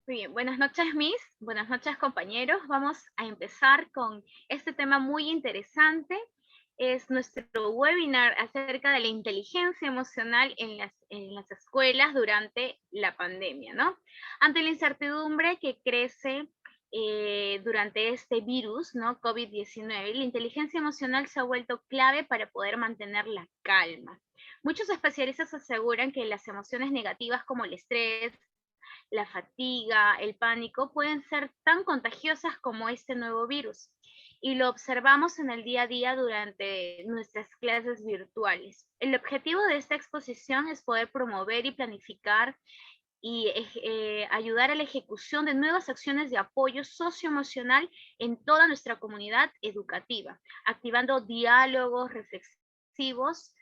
Muy bien, buenas noches, Miss. Buenas noches, compañeros. Vamos a empezar con este tema muy interesante. Es nuestro webinar acerca de la inteligencia emocional en las escuelas durante la pandemia, ¿no? Ante la incertidumbre que crece durante este virus, ¿no? COVID-19, la inteligencia emocional se ha vuelto clave para poder mantener la calma. Muchos especialistas aseguran que las emociones negativas como el estrés, la fatiga, el pánico pueden ser tan contagiosas como este nuevo virus. Y lo observamos en el día a día durante nuestras clases virtuales. El objetivo de esta exposición es poder promover y planificar y ayudar a la ejecución de nuevas acciones de apoyo socioemocional en toda nuestra comunidad educativa, activando diálogos reflexivos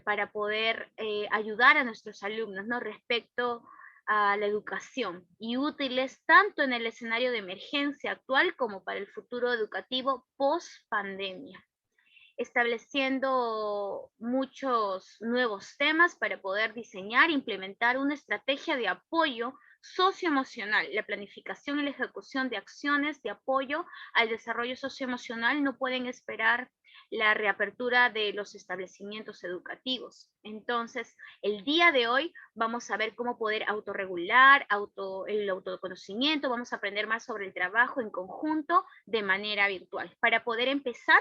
para poder ayudar a nuestros alumnos, ¿no? Respecto a la educación y útiles tanto en el escenario de emergencia actual como para el futuro educativo post pandemia, estableciendo muchos nuevos temas para poder diseñar e implementar una estrategia de apoyo socioemocional. La planificación y la ejecución de acciones de apoyo al desarrollo socioemocional no pueden esperar la reapertura de los establecimientos educativos. Entonces, el día de hoy vamos a ver cómo poder autorregular, el autoconocimiento, vamos a aprender más sobre el trabajo en conjunto de manera virtual. Para poder empezar,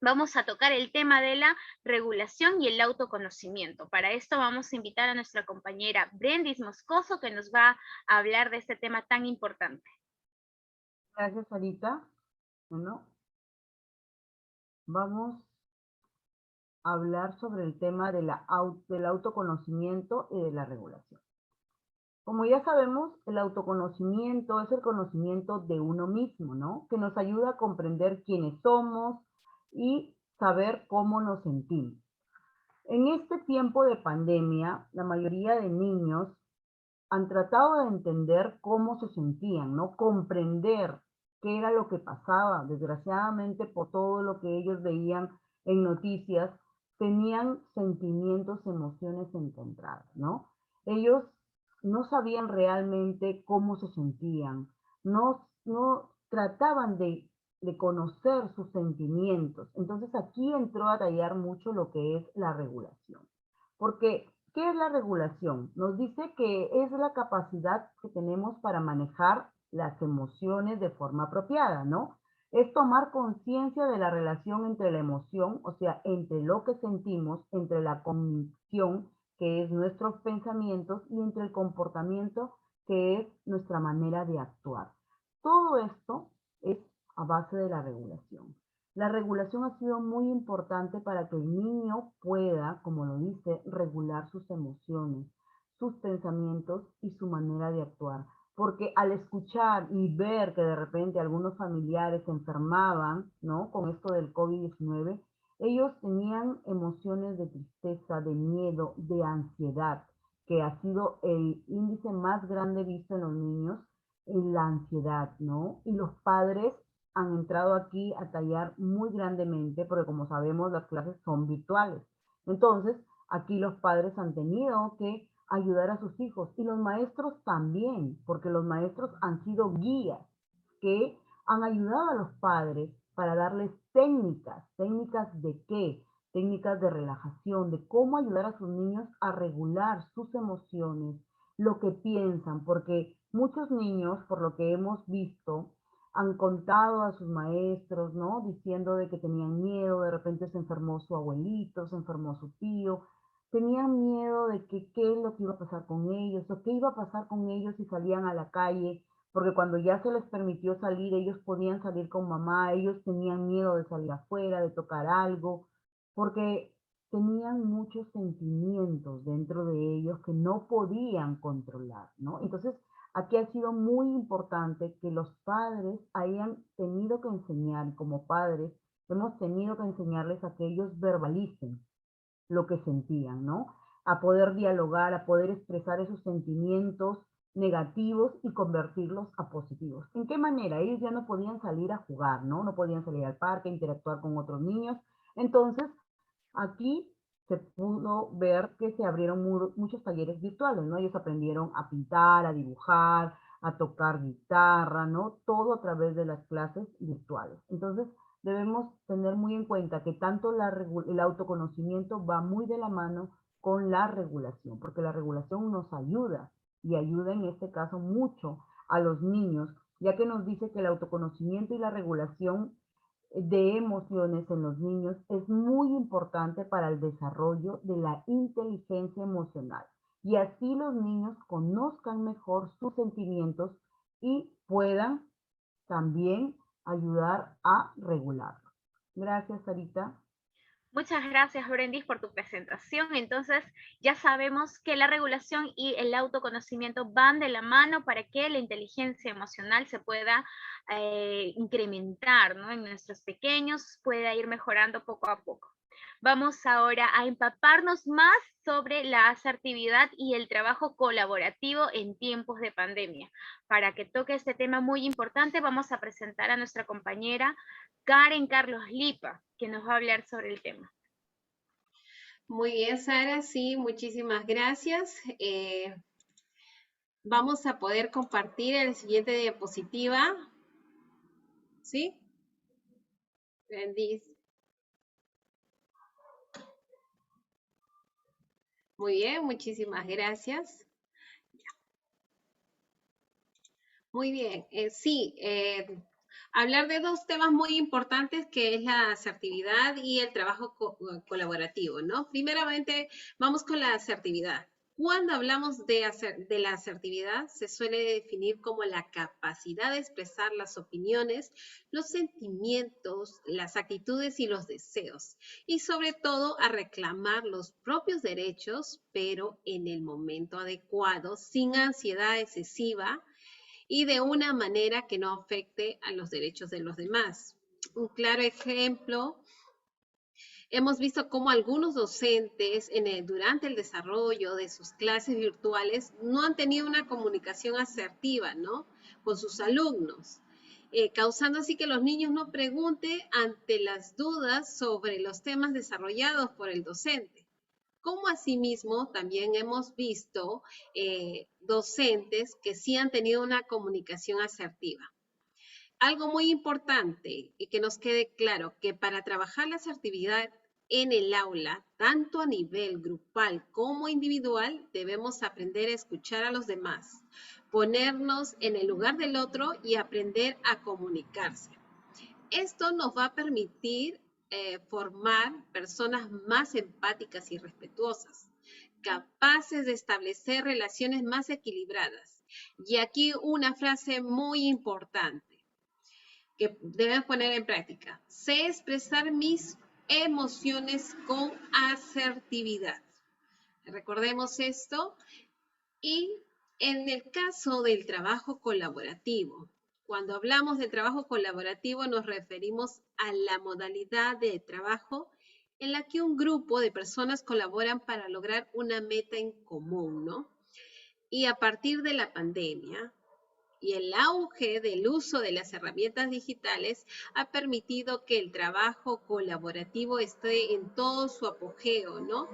vamos a tocar el tema de la regulación y el autoconocimiento. Para esto vamos a invitar a nuestra compañera Brendis Moscoso, que nos va a hablar de este tema tan importante. Gracias, Sarita. Bueno, vamos a hablar sobre el tema de del autoconocimiento y de la regulación. Como ya sabemos, el autoconocimiento es el conocimiento de uno mismo, ¿no? Que nos ayuda a comprender quiénes somos y saber cómo nos sentimos. En este tiempo de pandemia, la mayoría de niños han tratado de entender cómo se sentían, ¿no? Comprender qué era lo que pasaba. Desgraciadamente, por todo lo que ellos veían en noticias, tenían sentimientos, emociones encontradas, ¿no? Ellos no sabían realmente cómo se sentían, no trataban de conocer sus sentimientos. Entonces aquí entró a tallar mucho lo que es la regulación. Porque ¿qué es la regulación? Nos dice que es la capacidad que tenemos para manejar las emociones de forma apropiada, ¿no? Es tomar conciencia de la relación entre la emoción, o sea, entre lo que sentimos, entre la cognición, que es nuestros pensamientos, y entre el comportamiento, que es nuestra manera de actuar. Todo esto es a base de la regulación. La regulación ha sido muy importante para que el niño pueda, como lo dice, regular sus emociones, sus pensamientos y su manera de actuar. Porque al escuchar y ver que de repente algunos familiares se enfermaban, ¿no? Con esto del COVID-19, ellos tenían emociones de tristeza, de miedo, de ansiedad, que ha sido el índice más grande visto en los niños, en la ansiedad, ¿no? Y los padres han entrado aquí a tallar muy grandemente, porque como sabemos las clases son virtuales. Entonces, aquí los padres han tenido que ayudar a sus hijos y los maestros también, porque los maestros han sido guías que han ayudado a los padres para darles técnicas. ¿Técnicas de qué? Técnicas de relajación, de cómo ayudar a sus niños a regular sus emociones, lo que piensan, porque muchos niños, por lo que hemos visto, han contado a sus maestros, ¿no? Diciendo de que tenían miedo, de repente se enfermó su abuelito, se enfermó su tío, tenían miedo de que qué es lo que iba a pasar con ellos, o qué iba a pasar con ellos si salían a la calle, porque cuando ya se les permitió salir, ellos podían salir con mamá, ellos tenían miedo de salir afuera, de tocar algo, porque tenían muchos sentimientos dentro de ellos que no podían controlar, ¿no? Entonces, aquí ha sido muy importante que los padres hayan tenido que enseñar, como padres, hemos tenido que enseñarles a que ellos verbalicen lo que sentían, ¿no? A poder dialogar, a poder expresar esos sentimientos negativos y convertirlos a positivos. ¿En qué manera? Ellos ya no podían salir a jugar, ¿no? No podían salir al parque, interactuar con otros niños. Entonces, aquí se pudo ver que se abrieron muchos talleres virtuales, ¿no? Ellos aprendieron a pintar, a dibujar, a tocar guitarra, ¿no? Todo a través de las clases virtuales. Entonces, debemos tener muy en cuenta que tanto el autoconocimiento va muy de la mano con la regulación, porque la regulación nos ayuda y ayuda en este caso mucho a los niños, ya que nos dice que el autoconocimiento y la regulación de emociones en los niños es muy importante para el desarrollo de la inteligencia emocional. Y así los niños conozcan mejor sus sentimientos y puedan también ayudar a regularlos. Gracias, Sarita. Muchas gracias, Brendis, por tu presentación. Entonces, ya sabemos que la regulación y el autoconocimiento van de la mano para que la inteligencia emocional se pueda incrementar, ¿no? En nuestros pequeños, pueda ir mejorando poco a poco. Vamos ahora a empaparnos más sobre la asertividad y el trabajo colaborativo en tiempos de pandemia. Para que toque este tema muy importante, vamos a presentar a nuestra compañera Karen Carlos Lipa, que nos va a hablar sobre el tema. Muy bien, Sara, sí, muchísimas gracias. Vamos a poder compartir el siguiente diapositiva. ¿Sí? Bendice. Muy bien, muchísimas gracias. Muy bien, sí, hablar de dos temas muy importantes que es la asertividad y el trabajo colaborativo, ¿no? Primeramente, vamos con la asertividad. Cuando hablamos de la asertividad, se suele definir como la capacidad de expresar las opiniones, los sentimientos, las actitudes y los deseos, y sobre todo a reclamar los propios derechos, pero en el momento adecuado, sin ansiedad excesiva, y de una manera que no afecte a los derechos de los demás. Un claro ejemplo, hemos visto cómo algunos docentes durante el desarrollo de sus clases virtuales no han tenido una comunicación asertiva, ¿no? Con sus alumnos, causando así que los niños no pregunten ante las dudas sobre los temas desarrollados por el docente. Como asimismo también hemos visto docentes que sí han tenido una comunicación asertiva. Algo muy importante y que nos quede claro, que para trabajar la asertividad en el aula, tanto a nivel grupal como individual, debemos aprender a escuchar a los demás, ponernos en el lugar del otro y aprender a comunicarse. Esto nos va a permitir formar personas más empáticas y respetuosas, capaces de establecer relaciones más equilibradas. Y aquí una frase muy importante que debemos poner en práctica. Sé expresar mis emociones con asertividad. Recordemos esto. Y en el caso del trabajo colaborativo, cuando hablamos del trabajo colaborativo nos referimos a la modalidad de trabajo en la que un grupo de personas colaboran para lograr una meta en común, ¿no? Y a partir de la pandemia y el auge del uso de las herramientas digitales ha permitido que el trabajo colaborativo esté en todo su apogeo, ¿no?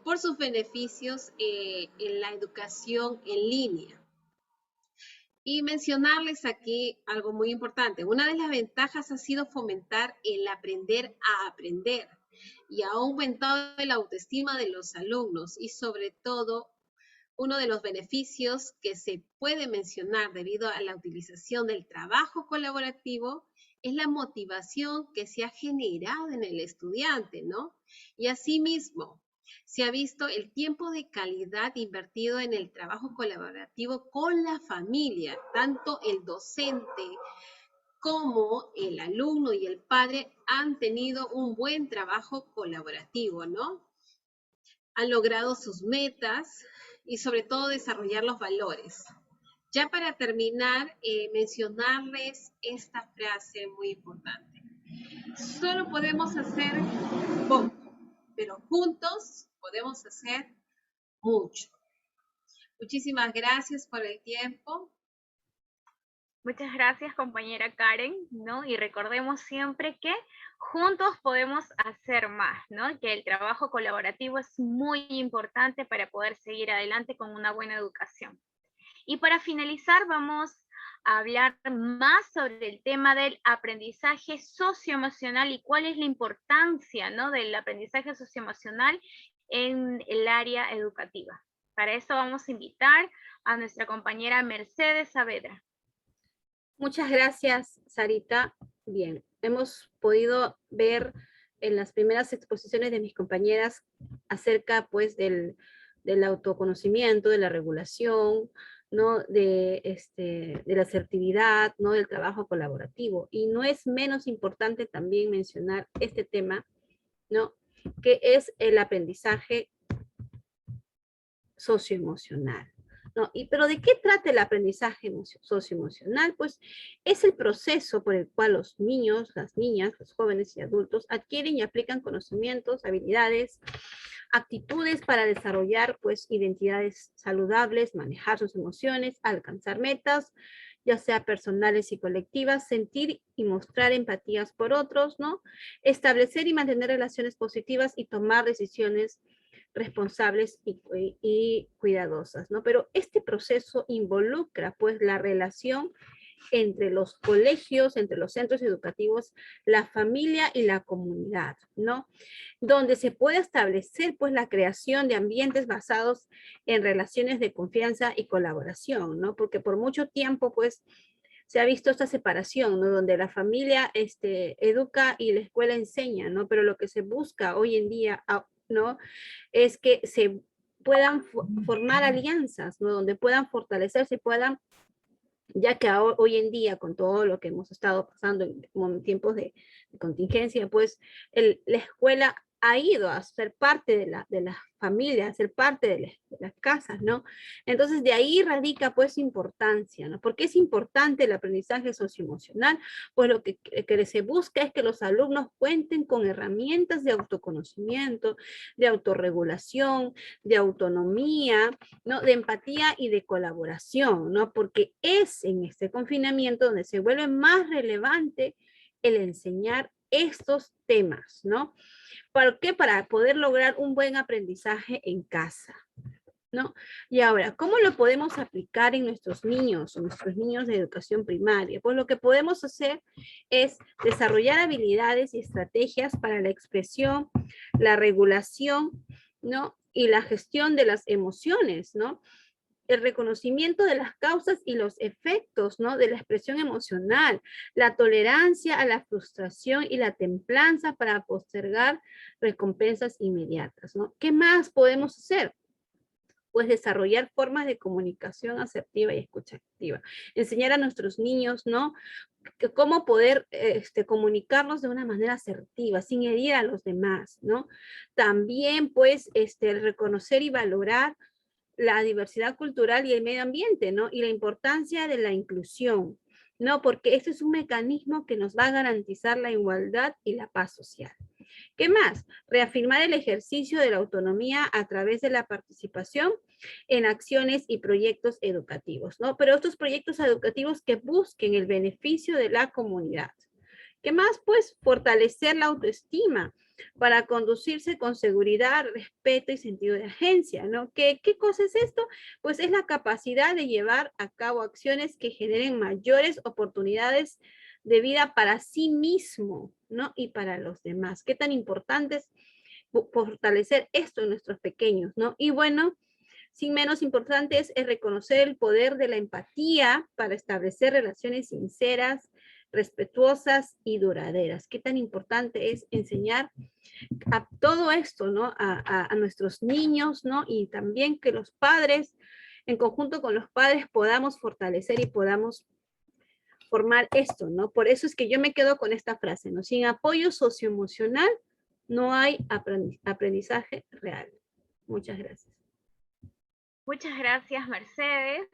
Por sus beneficios en la educación en línea. Y mencionarles aquí algo muy importante. Una de las ventajas ha sido fomentar el aprender a aprender y ha aumentado la autoestima de los alumnos y sobre todo uno de los beneficios que se puede mencionar debido a la utilización del trabajo colaborativo es la motivación que se ha generado en el estudiante, ¿no? Y asimismo, se ha visto el tiempo de calidad invertido en el trabajo colaborativo con la familia, tanto el docente como el alumno y el padre han tenido un buen trabajo colaborativo, ¿no? Han logrado sus metas y sobre todo desarrollar los valores. Ya para terminar, mencionarles esta frase muy importante. Solo podemos hacer poco, pero juntos podemos hacer mucho. Muchísimas gracias por el tiempo. Muchas gracias, compañera Karen, ¿no? Y recordemos siempre que juntos podemos hacer más, ¿no? Que el trabajo colaborativo es muy importante para poder seguir adelante con una buena educación. Y para finalizar, vamos a hablar más sobre el tema del aprendizaje socioemocional y cuál es la importancia, ¿no?, del aprendizaje socioemocional en el área educativa. Para eso vamos a invitar a nuestra compañera Mercedes Saavedra. Muchas gracias, Sarita. Bien, hemos podido ver en las primeras exposiciones de mis compañeras acerca, pues, del autoconocimiento, de la regulación, ¿no? De la asertividad, ¿no? Del trabajo colaborativo. Y no es menos importante también mencionar este tema, ¿no? Que es el aprendizaje socioemocional. ¿No? Pero ¿de qué trata el aprendizaje socioemocional? Pues es el proceso por el cual los niños, las niñas, los jóvenes y adultos adquieren y aplican conocimientos, habilidades, actitudes para desarrollar, pues, identidades saludables, manejar sus emociones, alcanzar metas, ya sea personales y colectivas, sentir y mostrar empatías por otros, ¿no? Establecer y mantener relaciones positivas y tomar decisiones responsables y cuidadosas, ¿no? Pero este proceso involucra, pues, la relación entre los colegios, entre los centros educativos, la familia y la comunidad, ¿no? Donde se puede establecer, pues, la creación de ambientes basados en relaciones de confianza y colaboración, ¿no? Porque por mucho tiempo, pues, se ha visto esta separación, ¿no? Donde la familia educa y la escuela enseña, ¿no? Pero lo que se busca hoy en día, ¿no?, es que se puedan formar alianzas, ¿no? Donde puedan fortalecerse, puedan, ya que hoy en día, con todo lo que hemos estado pasando en tiempos de contingencia, pues la escuela ha ido a ser parte de la familia, a ser parte de las casas, ¿no? Entonces, de ahí radica, pues, importancia, ¿no? ¿Por qué es importante el aprendizaje socioemocional? Pues lo que se busca es que los alumnos cuenten con herramientas de autoconocimiento, de autorregulación, de autonomía, ¿no? De empatía y de colaboración, ¿no? Porque es en este confinamiento donde se vuelve más relevante el enseñar estos temas, ¿no? ¿Para qué? Para poder lograr un buen aprendizaje en casa, ¿no? Y ahora, ¿cómo lo podemos aplicar en nuestros niños o nuestros niños de educación primaria? Pues lo que podemos hacer es desarrollar habilidades y estrategias para la expresión, la regulación, ¿no? Y la gestión de las emociones, ¿no? El reconocimiento de las causas y los efectos, ¿no?, de la expresión emocional, la tolerancia a la frustración y la templanza para postergar recompensas inmediatas, ¿no? ¿Qué más podemos hacer? Pues desarrollar formas de comunicación asertiva y escucha activa. Enseñar a nuestros niños, ¿no?, cómo poder comunicarnos de una manera asertiva, sin herir a los demás, ¿no? También, pues, reconocer y valorar la diversidad cultural y el medio ambiente, ¿no? Y la importancia de la inclusión, ¿no? Porque este es un mecanismo que nos va a garantizar la igualdad y la paz social. ¿Qué más? Reafirmar el ejercicio de la autonomía a través de la participación en acciones y proyectos educativos, ¿no? Pero estos proyectos educativos que busquen el beneficio de la comunidad. ¿Qué más? Pues fortalecer la autoestima para conducirse con seguridad, respeto y sentido de agencia, ¿no? ¿Qué cosa es esto? Pues es la capacidad de llevar a cabo acciones que generen mayores oportunidades de vida para sí mismo, ¿no? Y para los demás. ¿Qué tan importante es fortalecer esto en nuestros pequeños, ¿no? Y bueno, sin menos importante es reconocer el poder de la empatía para establecer relaciones sinceras, respetuosas y duraderas. Qué tan importante es enseñar a todo esto, ¿no? A nuestros niños, ¿no? Y también que los padres, en conjunto con los padres, podamos fortalecer y podamos formar esto, ¿no? Por eso es que yo me quedo con esta frase, ¿no? Sin apoyo socioemocional no hay aprendizaje real. Muchas gracias. Muchas gracias, Mercedes,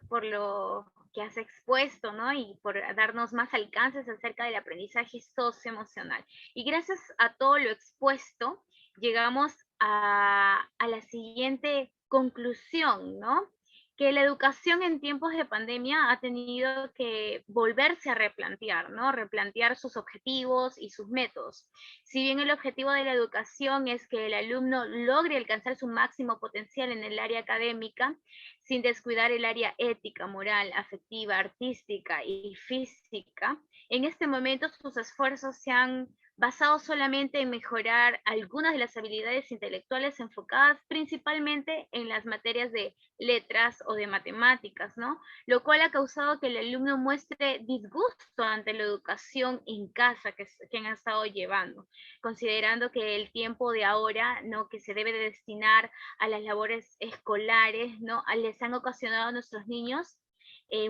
por lo que has expuesto, ¿no? Y por darnos más alcances acerca del aprendizaje socioemocional. Y gracias a todo lo expuesto, llegamos a la siguiente conclusión, ¿no? que la educación en tiempos de pandemia ha tenido que volverse a replantear, ¿no? Replantear sus objetivos y sus métodos. Si bien el objetivo de la educación es que el alumno logre alcanzar su máximo potencial en el área académica, sin descuidar el área ética, moral, afectiva, artística y física, en este momento sus esfuerzos se han basado solamente en mejorar algunas de las habilidades intelectuales enfocadas principalmente en las materias de letras o de matemáticas, ¿no? Lo cual ha causado que el alumno muestre disgusto ante la educación en casa que han estado llevando, considerando que el tiempo de ahora, ¿no? Que se debe de destinar a las labores escolares, ¿no? Les han ocasionado a nuestros niños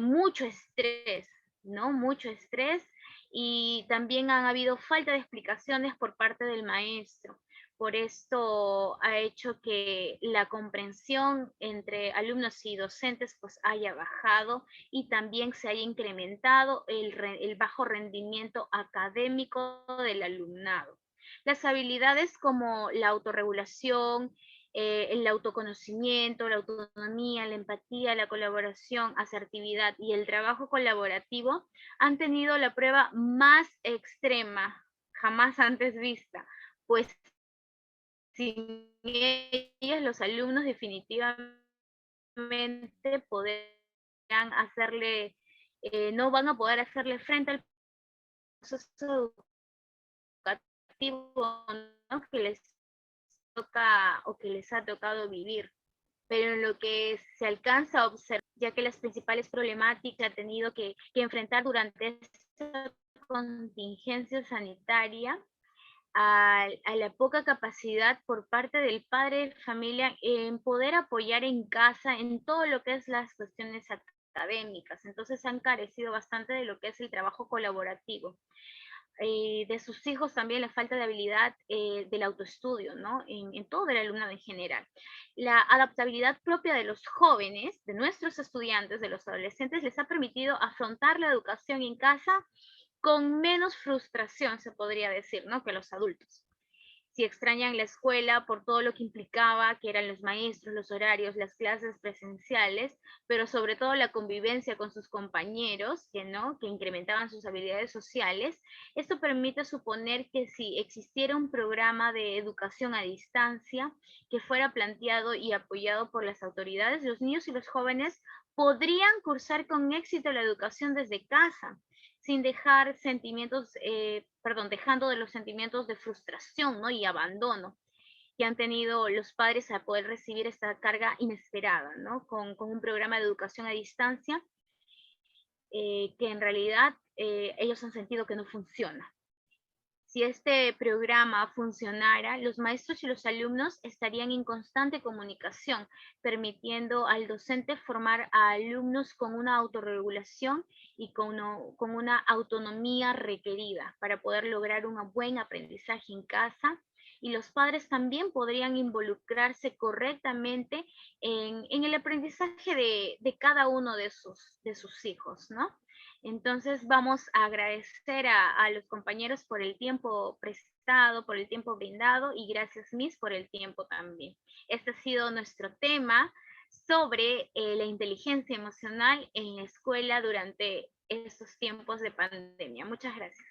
mucho estrés, ¿no? Mucho estrés, y también han habido falta de explicaciones por parte del maestro. Por esto ha hecho que la comprensión entre alumnos y docentes pues haya bajado, y también se haya incrementado el bajo rendimiento académico del alumnado. Las habilidades como la autorregulación, el autoconocimiento, la autonomía, la empatía, la colaboración, asertividad y el trabajo colaborativo han tenido la prueba más extrema jamás antes vista, pues sin ellas los alumnos definitivamente podrán hacerle, no van a poder hacerle frente al proceso educativo, ¿no? Que les toca o que les ha tocado vivir. Pero en lo que se alcanza a observar, ya que las principales problemáticas que ha tenido que enfrentar durante esta contingencia sanitaria, a la poca capacidad por parte del padre de familia en poder apoyar en casa en todo lo que es las cuestiones académicas. Entonces han carecido bastante de lo que es el trabajo colaborativo. De sus hijos también la falta de habilidad del autoestudio, ¿no? En todo el alumnado en general. La adaptabilidad propia de los jóvenes, de nuestros estudiantes, de los adolescentes, les ha permitido afrontar la educación en casa con menos frustración, se podría decir, ¿no? Que los adultos. Si extrañan la escuela por todo lo que implicaba, que eran los maestros, los horarios, las clases presenciales, pero sobre todo la convivencia con sus compañeros, que incrementaban sus habilidades sociales, esto permite suponer que si existiera un programa de educación a distancia que fuera planteado y apoyado por las autoridades, los niños y los jóvenes podrían cursar con éxito la educación desde casa, sin dejar dejando de los sentimientos de frustración, ¿no? Y abandono que han tenido los padres a poder recibir esta carga inesperada, ¿no? Con un programa de educación a distancia que en realidad ellos han sentido que no funciona. Si este programa funcionara, los maestros y los alumnos estarían en constante comunicación, permitiendo al docente formar a alumnos con una autorregulación y con una autonomía requerida para poder lograr un buen aprendizaje en casa. Y los padres también podrían involucrarse correctamente en el aprendizaje de cada uno de sus hijos, ¿no? Entonces vamos a agradecer a los compañeros por el tiempo prestado, por el tiempo brindado, y gracias Miss por el tiempo también. Este ha sido nuestro tema sobre la inteligencia emocional en la escuela durante estos tiempos de pandemia. Muchas gracias.